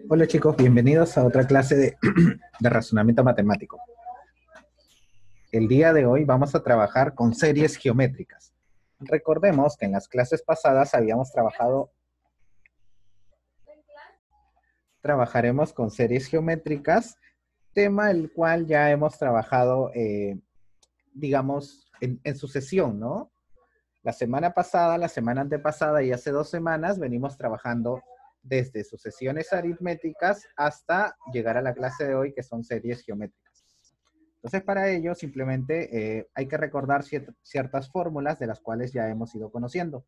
Hola chicos, bienvenidos a otra clase de razonamiento matemático. El día de hoy vamos a trabajar con series geométricas. Recordemos que en las clases pasadas trabajaremos con series geométricas, tema el cual ya hemos trabajado, digamos, en sucesión, ¿no? La semana pasada, la semana antepasada y hace 2 semanas venimos trabajando desde sucesiones aritméticas hasta llegar a la clase de hoy que son series geométricas. Entonces, para ello, simplemente hay que recordar ciertas fórmulas de las cuales ya hemos ido conociendo.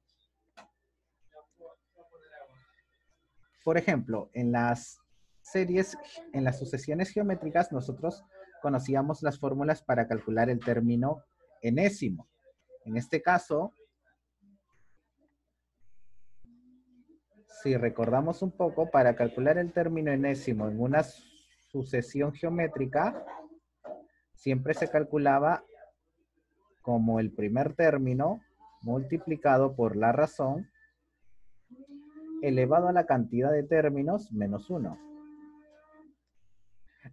Por ejemplo, en las sucesiones geométricas, nosotros conocíamos las fórmulas para calcular el término enésimo. En este caso, si recordamos un poco, para calcular el término enésimo en una sucesión geométrica, siempre se calculaba como el primer término multiplicado por la razón elevado a la cantidad de términos menos 1.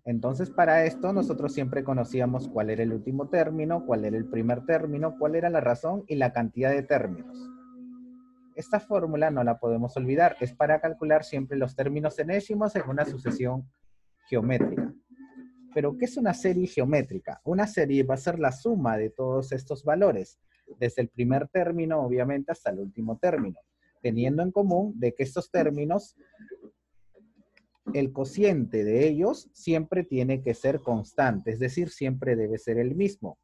Entonces, para esto nosotros siempre conocíamos cuál era el último término, cuál era el primer término, cuál era la razón y la cantidad de términos. Esta fórmula no la podemos olvidar, es para calcular siempre los términos enésimos en una sucesión geométrica. Pero, ¿qué es una serie geométrica? Una serie va a ser la suma de todos estos valores, desde el primer término, obviamente, hasta el último término, teniendo en común de que estos términos, el cociente de ellos siempre tiene que ser constante, es decir, siempre debe ser el mismo,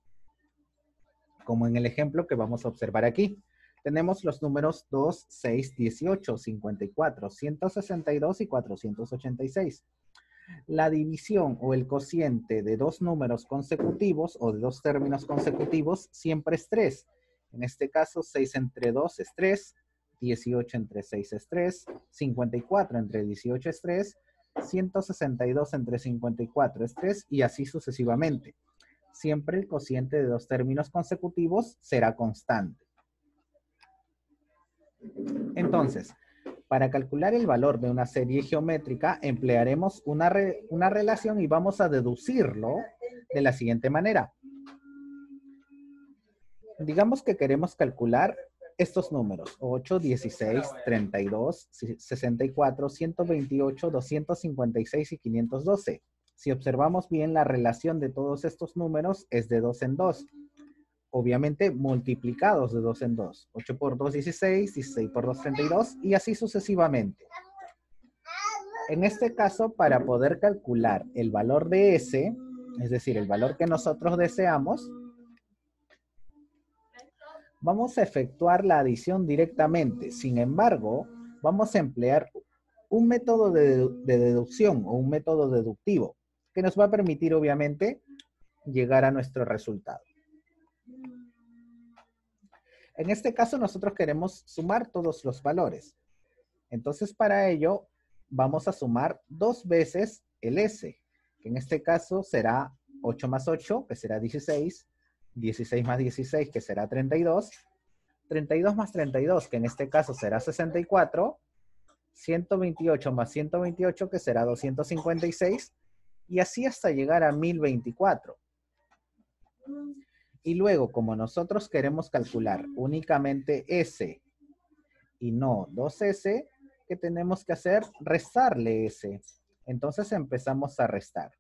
como en el ejemplo que vamos a observar aquí. Tenemos los números 2, 6, 18, 54, 162 y 486. La división o el cociente de dos números consecutivos o de dos términos consecutivos siempre es 3. En este caso, 6 entre 2 es 3, 18 entre 6 es 3, 54 entre 18 es 3, 162 entre 54 es 3 y así sucesivamente. Siempre el cociente de dos términos consecutivos será constante. Entonces, para calcular el valor de una serie geométrica, emplearemos una relación y vamos a deducirlo de la siguiente manera. Digamos que queremos calcular estos números: 8, 16, 32, 64, 128, 256 y 512. Si observamos bien, la relación de todos estos números es de 2 en 2. Obviamente multiplicados de 2 en 2. 8 por 2, 16, 16 por 2, 32 y así sucesivamente. En este caso, para poder calcular el valor de S, es decir, el valor que nosotros deseamos, vamos a efectuar la adición directamente. Sin embargo, vamos a emplear un método de deducción o un método deductivo que nos va a permitir, obviamente, llegar a nuestro resultado. En este caso, nosotros queremos sumar todos los valores. Entonces, para ello, vamos a sumar 2 veces el S, que en este caso será 8 más 8, que será 16, 16 más 16, que será 32, 32 más 32, que en este caso será 64, 128 más 128, que será 256, y así hasta llegar a 1024. Y luego, como nosotros queremos calcular únicamente S y no 2S, ¿qué tenemos que hacer? Restarle S. Entonces empezamos a restar.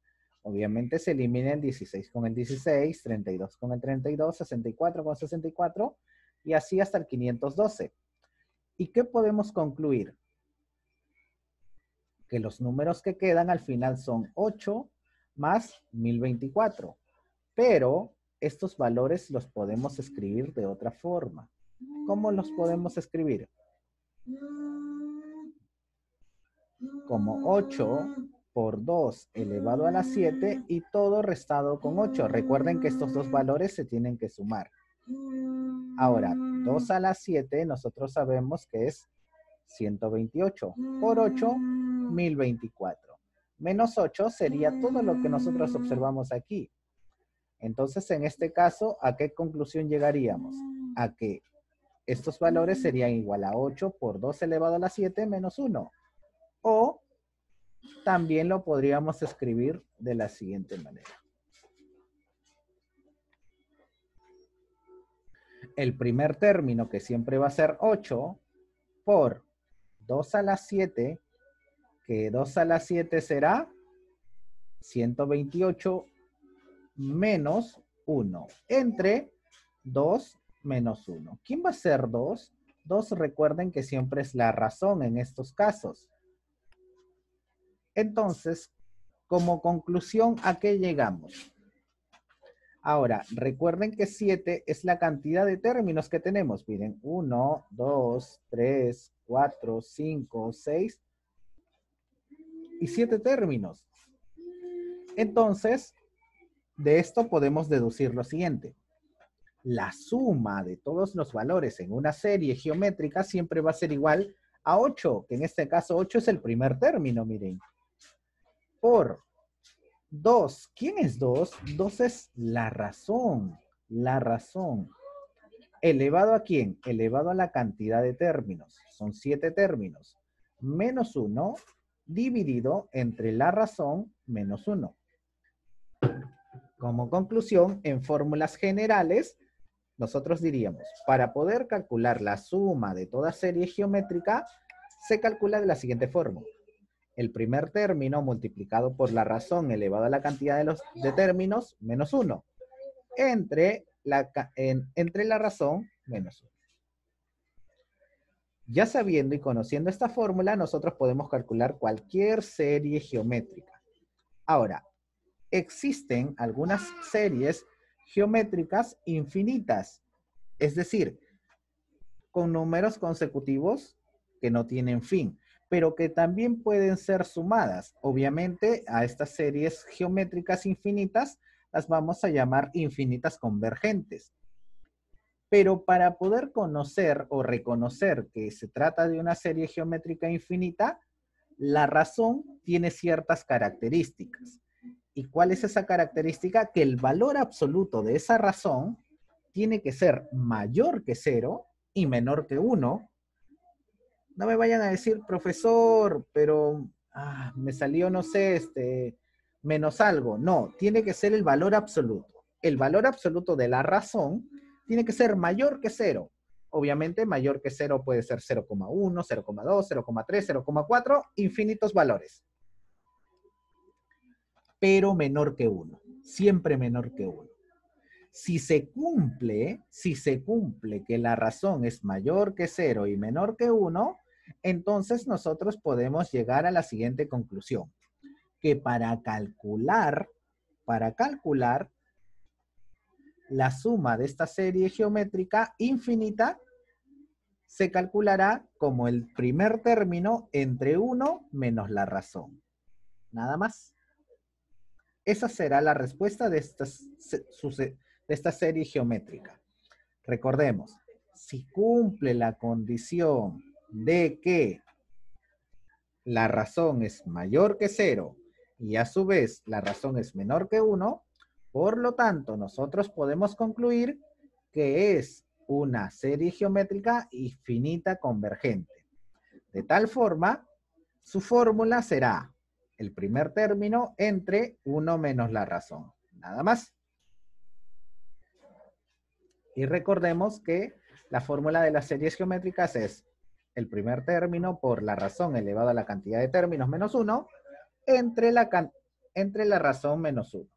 Obviamente se elimina el 16 con el 16, 32 con el 32, 64 con 64 y así hasta el 512. ¿Y qué podemos concluir? Que los números que quedan al final son 8 más 1024. Pero estos valores los podemos escribir de otra forma. ¿Cómo los podemos escribir? Como 8 por 2 elevado a la 7 y todo restado con 8. Recuerden que estos dos valores se tienen que sumar. Ahora, 2 a la 7 nosotros sabemos que es 128. Por 8, 1024. Menos 8 sería todo lo que nosotros observamos aquí. Entonces, en este caso, ¿a qué conclusión llegaríamos? A que estos valores serían igual a 8 por 2 elevado a la 7 menos 1. O también lo podríamos escribir de la siguiente manera. El primer término, que siempre va a ser 8, por 2 a la 7, que 2 a la 7 será 128 menos 1, entre 2 menos 1. ¿Quién va a ser 2? 2, recuerden que siempre es la razón en estos casos. Entonces, como conclusión, ¿a qué llegamos? Ahora, recuerden que 7 es la cantidad de términos que tenemos. Miren, 1, 2, 3, 4, 5, 6 y 7 términos. Entonces, de esto podemos deducir lo siguiente. La suma de todos los valores en una serie geométrica siempre va a ser igual a 8, que en este caso 8 es el primer término, miren. Por 2. ¿Quién es 2? 2 es la razón. La razón. ¿Elevado a quién? Elevado a la cantidad de términos. Son 7 términos. Menos 1 dividido entre la razón menos 1. Como conclusión, en fórmulas generales, nosotros diríamos, para poder calcular la suma de toda serie geométrica, se calcula de la siguiente forma. El primer término multiplicado por la razón elevado a la cantidad de términos menos 1 entre la razón menos 1. Ya sabiendo y conociendo esta fórmula, nosotros podemos calcular cualquier serie geométrica. Ahora, existen algunas series geométricas infinitas, es decir, con números consecutivos que no tienen fin, pero que también pueden ser sumadas. Obviamente, a estas series geométricas infinitas las vamos a llamar infinitas convergentes. Pero para poder conocer o reconocer que se trata de una serie geométrica infinita, la razón tiene ciertas características. ¿Y cuál es esa característica? Que el valor absoluto de esa razón tiene que ser mayor que 0 y menor que 1. No me vayan a decir, profesor, pero me salió, no sé, menos algo. No, tiene que ser el valor absoluto. El valor absoluto de la razón tiene que ser mayor que 0. Obviamente, mayor que 0 puede ser 0,1, 0,2, 0,3, 0,4, infinitos valores. Pero menor que 1. Siempre menor que 1. Si se cumple que la razón es mayor que 0 y menor que 1, entonces nosotros podemos llegar a la siguiente conclusión. Que para calcular la suma de esta serie geométrica infinita, se calculará como el primer término entre 1 menos la razón. Nada más. Esa será la respuesta de esta serie geométrica. Recordemos, si cumple la condición de que la razón es mayor que 0 y a su vez la razón es menor que 1, por lo tanto nosotros podemos concluir que es una serie geométrica infinita convergente. De tal forma, su fórmula será el primer término entre 1 menos la razón. Nada más. Y recordemos que la fórmula de las series geométricas es el primer término por la razón elevado a la cantidad de términos menos 1 entre la razón menos 1.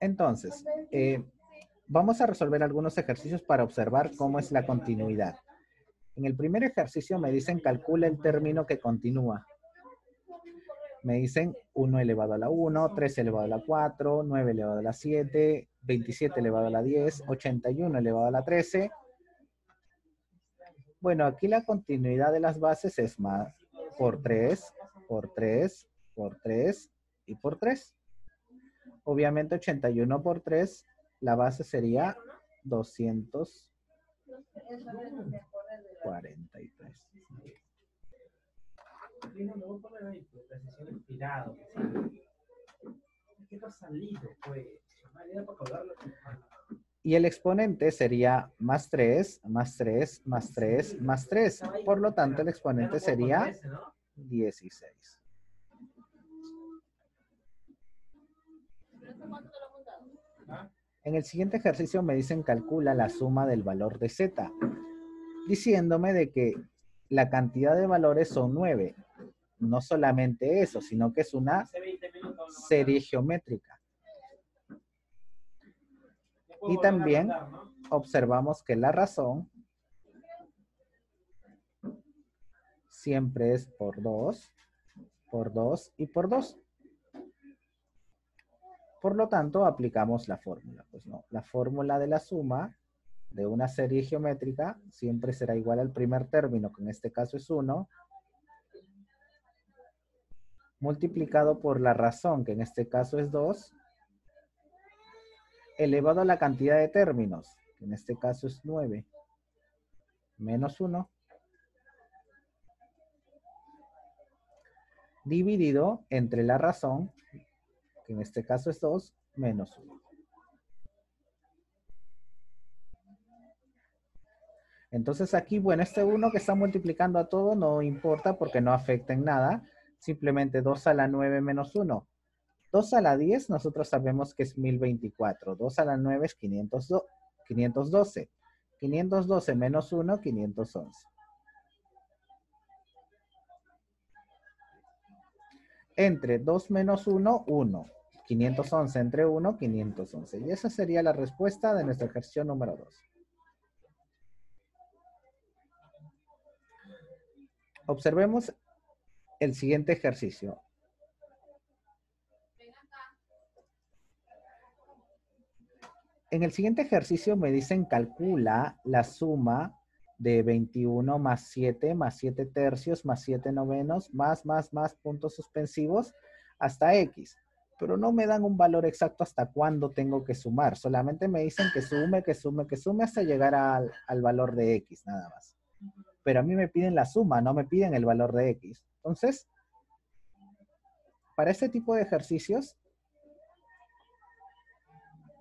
Entonces, vamos a resolver algunos ejercicios para observar cómo es la continuidad. En el primer ejercicio me dicen calcula el término que continúa. Me dicen 1 elevado a la 1, 3 elevado a la 4, 9 elevado a la 7, 27 elevado a la 10, 81 elevado a la 13. Bueno, aquí la continuidad de las bases es más por 3, por 3, por 3 y por 3. Obviamente 81 por 3, la base sería 243. Y el exponente sería más 3, más 3, más 3, más 3. Por lo tanto, el exponente sería 16. En el siguiente ejercicio me dicen calcula la suma del valor de z, diciéndome de que la cantidad de valores son 9. No solamente eso, sino que es una serie geométrica. Y también observamos que la razón siempre es por 2 y por 2. Por lo tanto, aplicamos la fórmula. Pues no, la fórmula de la suma de una serie geométrica siempre será igual al primer término, que en este caso es 1, multiplicado por la razón, que en este caso es 2, elevado a la cantidad de términos, que en este caso es 9, menos 1, dividido entre la razón, que en este caso es 2, menos 1. Entonces aquí, bueno, este 1 que está multiplicando a todo no importa porque no afecta en nada. Simplemente 2 a la 9 menos 1. 2 a la 10 nosotros sabemos que es 1024. 2 a la 9 es 512. 512 menos 1, 511. Entre 2 menos 1, 1. 511 entre 1, 511. Y esa sería la respuesta de nuestro ejercicio número 2. Observemos el siguiente ejercicio. En el siguiente ejercicio me dicen calcula la suma de 21 más 7 tercios más 7 novenos más puntos suspensivos hasta X. Pero no me dan un valor exacto hasta cuándo tengo que sumar. Solamente me dicen que sume hasta llegar al valor de X, nada más. Pero a mí me piden la suma, no me piden el valor de X. Entonces, para este tipo de ejercicios,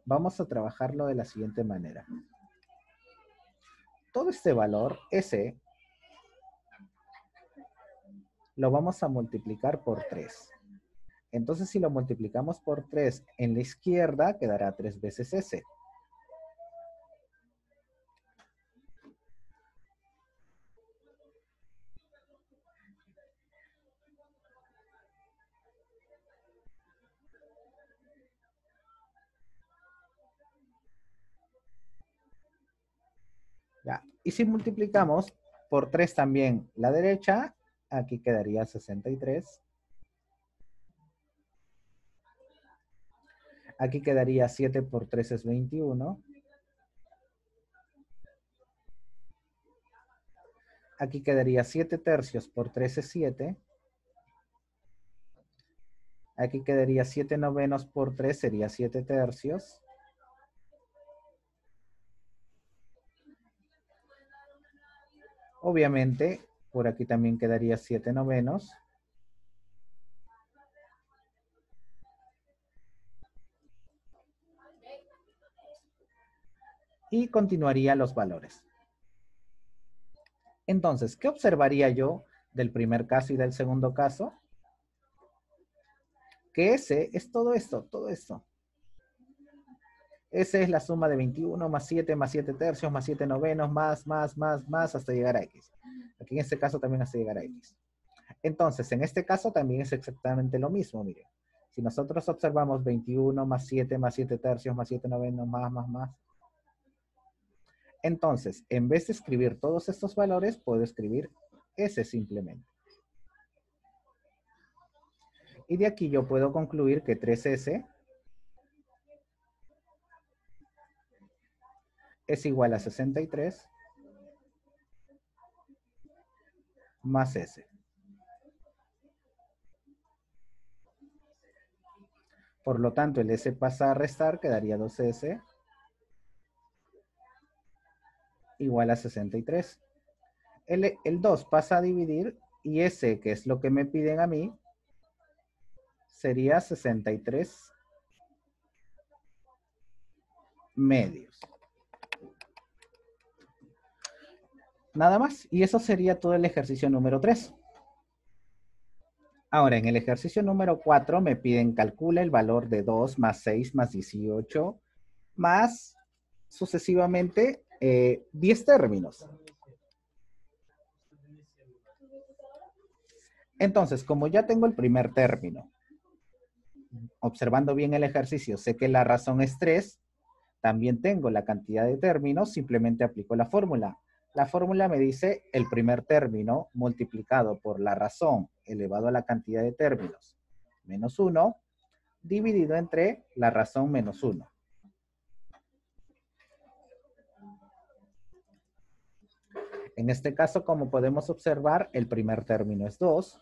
vamos a trabajarlo de la siguiente manera. Todo este valor, S, lo vamos a multiplicar por 3. Entonces, si lo multiplicamos por 3 en la izquierda, quedará 3 veces S. ¿Ya? Y si multiplicamos por 3 también la derecha, aquí quedaría 63. Aquí quedaría 7 por 3 es 21. Aquí quedaría 7 tercios por 3 es 7. Aquí quedaría 7 novenos por 3 sería 7 tercios. Obviamente, por aquí también quedaría 7 novenos. Y continuaría los valores. Entonces, ¿qué observaría yo del primer caso y del segundo caso? Que ese es todo esto, todo esto. Esa es la suma de 21 más 7 tercios más 7 novenos más hasta llegar a X. Aquí en este caso también hasta llegar a X. Entonces, en este caso también es exactamente lo mismo, miren. Si nosotros observamos 21 más 7 tercios más 7 novenos más. Entonces, en vez de escribir todos estos valores, puedo escribir S simplemente. Y de aquí yo puedo concluir que 3S es igual a 63 más S. Por lo tanto, el S pasa a restar, quedaría 2S igual a 63. El 2 pasa a dividir y S, que es lo que me piden a mí, sería 63 medios. Nada más. Y eso sería todo el ejercicio número 3. Ahora, en el ejercicio número 4 me piden calcula el valor de 2 más 6 más 18 más sucesivamente 10 términos. Entonces, como ya tengo el primer término, observando bien el ejercicio, sé que la razón es 3, también tengo la cantidad de términos, simplemente aplico la fórmula. La fórmula me dice el primer término multiplicado por la razón elevado a la cantidad de términos menos 1, dividido entre la razón menos 1. En este caso, como podemos observar, el primer término es 2.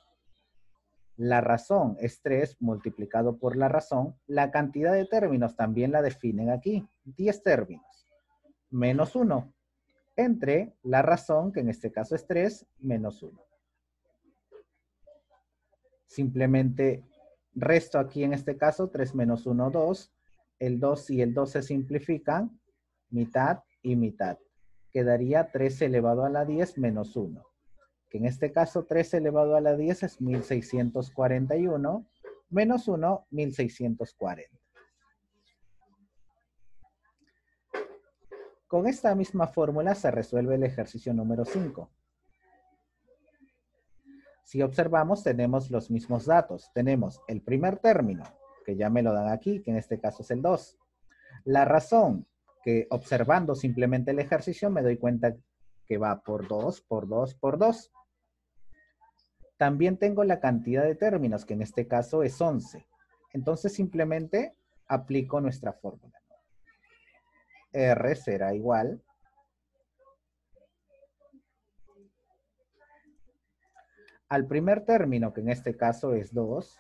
La razón es 3 multiplicado por la razón. La cantidad de términos también la definen aquí. 10 términos. Menos 1. Entre la razón, que en este caso es 3, menos 1. Simplemente resto aquí en este caso 3 menos 1, 2. El 2 y el 2 se simplifican. Mitad y mitad. Quedaría 3 elevado a la 10 menos 1. Que en este caso 3 elevado a la 10 es 1641, menos 1, 1640. Con esta misma fórmula se resuelve el ejercicio número 5. Si observamos, tenemos los mismos datos. Tenemos el primer término, que ya me lo dan aquí, que en este caso es el 2. La razón, que observando simplemente el ejercicio me doy cuenta que va por 2, por 2, por 2. También tengo la cantidad de términos, que en este caso es 11. Entonces simplemente aplico nuestra fórmula. R será igual al primer término, que en este caso es 2,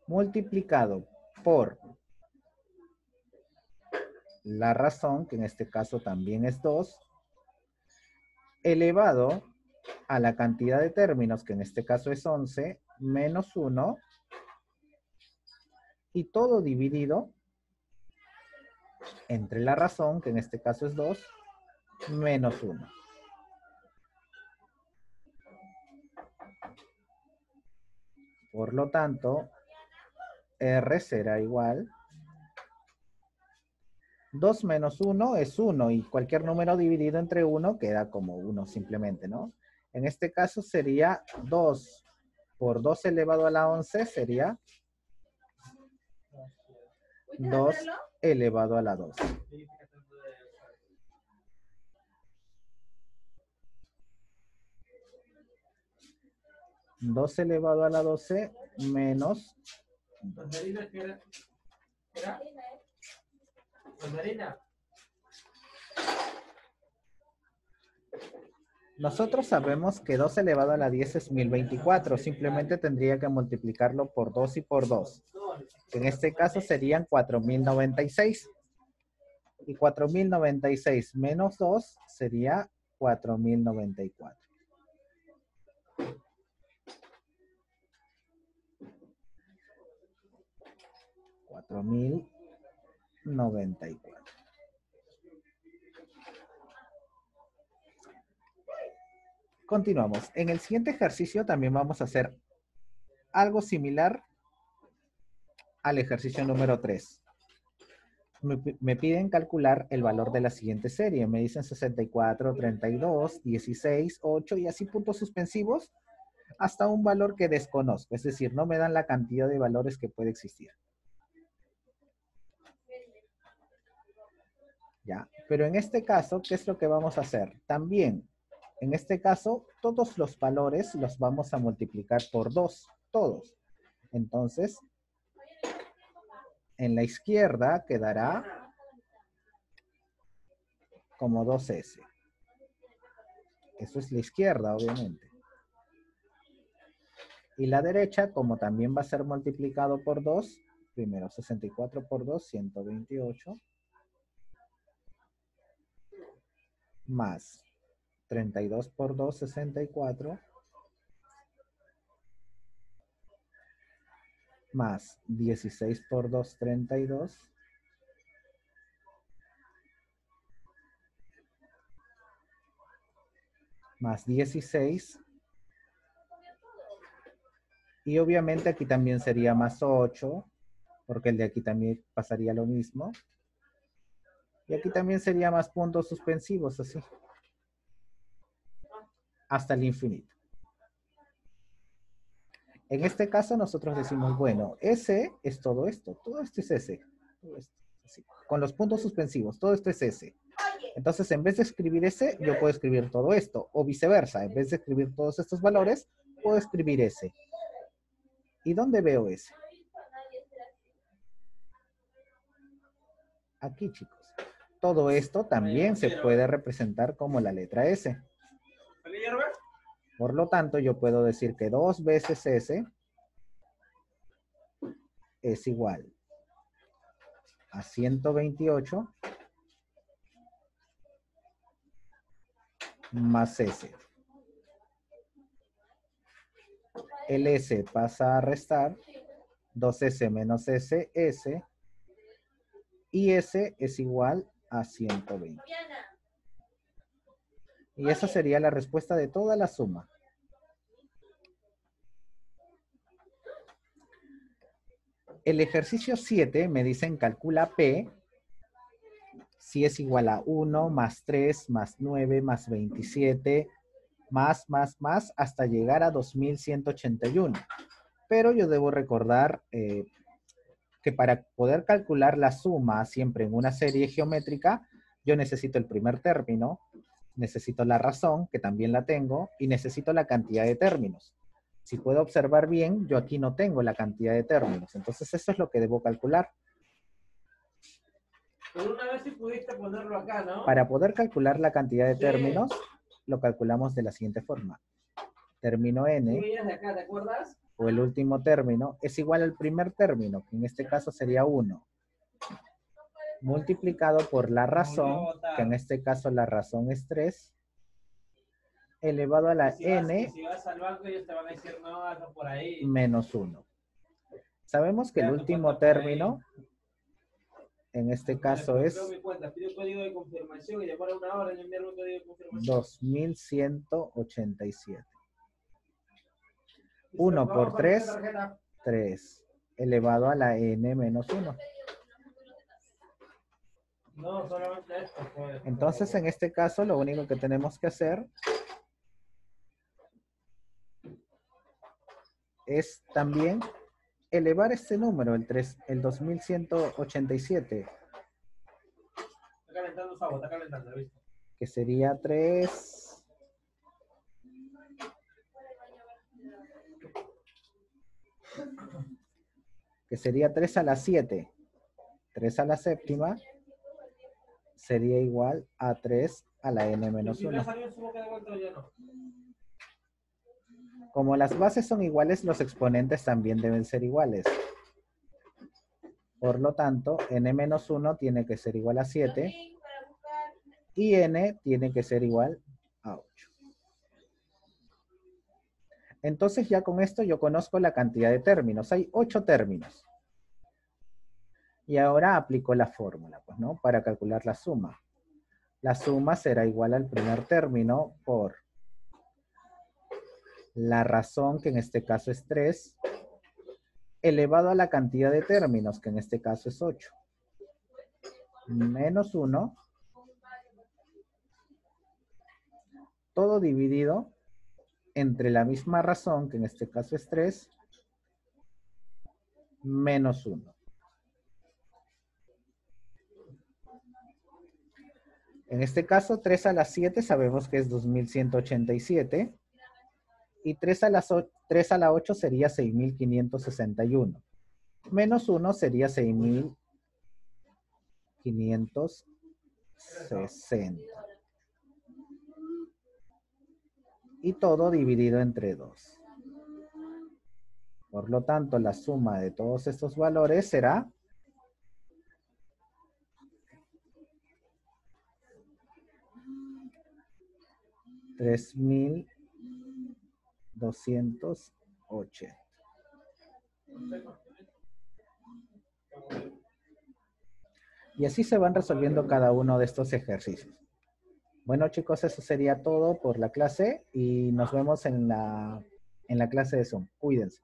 multiplicado por la razón, que en este caso también es 2, elevado a la cantidad de términos, que en este caso es 11, menos 1, y todo dividido entre la razón, que en este caso es 2, menos 1. Por lo tanto, R será igual. 2 menos 1 es 1 y cualquier número dividido entre 1 queda como 1 simplemente, ¿no? En este caso sería 2 por 2 elevado a la 11 sería 2 elevado a la 2. 2 elevado a la 12 menos. Nosotros sabemos que 2 elevado a la 10 es 1024. Simplemente tendría que multiplicarlo por 2 y por 2. En este caso serían 4096. Y 4096 menos 2 sería 4094. 4094. Continuamos. En el siguiente ejercicio también vamos a hacer algo similar al ejercicio número 3. Me piden calcular el valor de la siguiente serie. Me dicen 64, 32, 16, 8 y así puntos suspensivos hasta un valor que desconozco. Es decir, no me dan la cantidad de valores que puede existir. ¿Ya? Pero en este caso, ¿qué es lo que vamos a hacer? También, en este caso, todos los valores los vamos a multiplicar por 2, todos. Entonces, en la izquierda quedará como 2S. Eso es la izquierda, obviamente. Y la derecha, como también va a ser multiplicado por 2, primero 64 por 2, 128, más 32 por 2, 64, más 16 por 2, 32, más 16. Y obviamente aquí también sería más 8, porque el de aquí también pasaría lo mismo. Y aquí también sería más puntos suspensivos, así. Hasta el infinito. En este caso nosotros decimos, bueno, S es todo esto es S. Todo esto, así. Con los puntos suspensivos, todo esto es S. Entonces, en vez de escribir S, yo puedo escribir todo esto. O viceversa, en vez de escribir todos estos valores, puedo escribir S. ¿Y dónde veo S? Aquí, chicos. Todo esto también se puede representar como la letra S. Por lo tanto, yo puedo decir que 2 veces S es igual a 128 más S. El S pasa a restar, 2S menos S, S, y S es igual a 120. Y esa sería la respuesta de toda la suma. El ejercicio 7 me dicen calcula P si es igual a 1 más 3 más 9 más 27 más, hasta llegar a 2181. Pero yo debo recordar que para poder calcular la suma siempre en una serie geométrica, yo necesito el primer término, necesito la razón, que también la tengo, y necesito la cantidad de términos. Si puedo observar bien, yo aquí no tengo la cantidad de términos. Entonces eso es lo que debo calcular. Pero una vez sí pudiste ponerlo acá, ¿no? Para poder calcular la cantidad de términos, lo calculamos de la siguiente forma. Término n, de acá, ¿te acuerdas? O el último término, es igual al primer término, que en este caso sería 1, multiplicado por la razón, que en este caso la razón es 3, elevado a la n si vas al banco, ellos te van a decir, no, hazlo por ahí. Menos 1. Sabemos que el último término, en este caso es 2187. 1 por 3, 3, elevado a la n menos 1. No, solamente esto. Entonces, en este caso, lo único que tenemos que hacer es también elevar este número, el 2187. Está calentando su agua, está calentando, ¿viste? Que sería 3. Que sería 3 a la 7. 3 a la séptima sería igual a 3 a la n menos 1. Como las bases son iguales, los exponentes también deben ser iguales. Por lo tanto, n menos 1 tiene que ser igual a 7 y n tiene que ser igual a 8. Entonces ya con esto yo conozco la cantidad de términos. Hay 8 términos. Y ahora aplico la fórmula, pues, ¿no? Para calcular la suma. La suma será igual al primer término por la razón, que en este caso es 3, elevado a la cantidad de términos, que en este caso es 8, menos 1, todo dividido entre la misma razón, que en este caso es 3, menos 1. En este caso, 3 a la 7 sabemos que es 2187. Y 3 a la 8 sería 6561. Menos 1 sería 6560. Y todo dividido entre 2. Por lo tanto, la suma de todos estos valores será 3280. Y así se van resolviendo cada uno de estos ejercicios. Bueno, chicos, eso sería todo por la clase y nos vemos en la clase de Zoom. Cuídense.